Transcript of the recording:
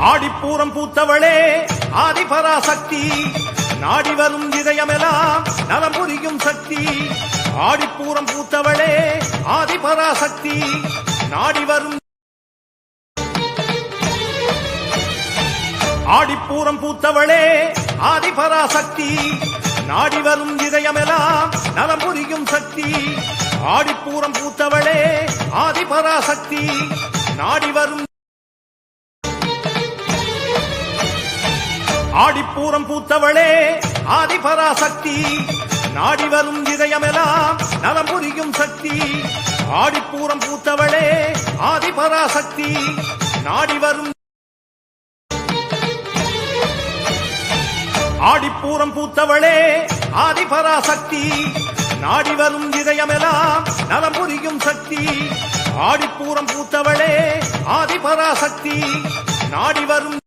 ஆடிப்பூரம் பூத்தவளே ஆதிபராசக்தி நாடி வரும் இதயமெல்லாம் நலம் புரியும் சக்தி ஆடிப்பூரம் பூத்தவளே ஆதிபராசக்தி நாடி வரும் ஆடிப்பூரம் பூத்தவளே ஆதிபராசக்தி நாடி வரும் இதயமெல்லாம் நலம் புரியும் சக்தி ஆடிப்பூரம் பூத்தவளே ஆதிபராசக்தி நாடி வரும் ஆடிப்பூரம் பூத்தவளே ஆதிபராசக்தி நாடி வரும் இதயமெல்லாம் நலம் புரியும் சக்தி ஆடிப்பூரம் பூத்தவளே ஆதிபராசக்தி நாடி வரும் ஆடிப்பூரம் பூத்தவளே ஆதிபராசக்தி நாடி வரும் இதயமெல்லாம் நலம் புரியும் சக்தி ஆடிப்பூரம் பூத்தவளே ஆதிபராசக்தி நாடி வரும்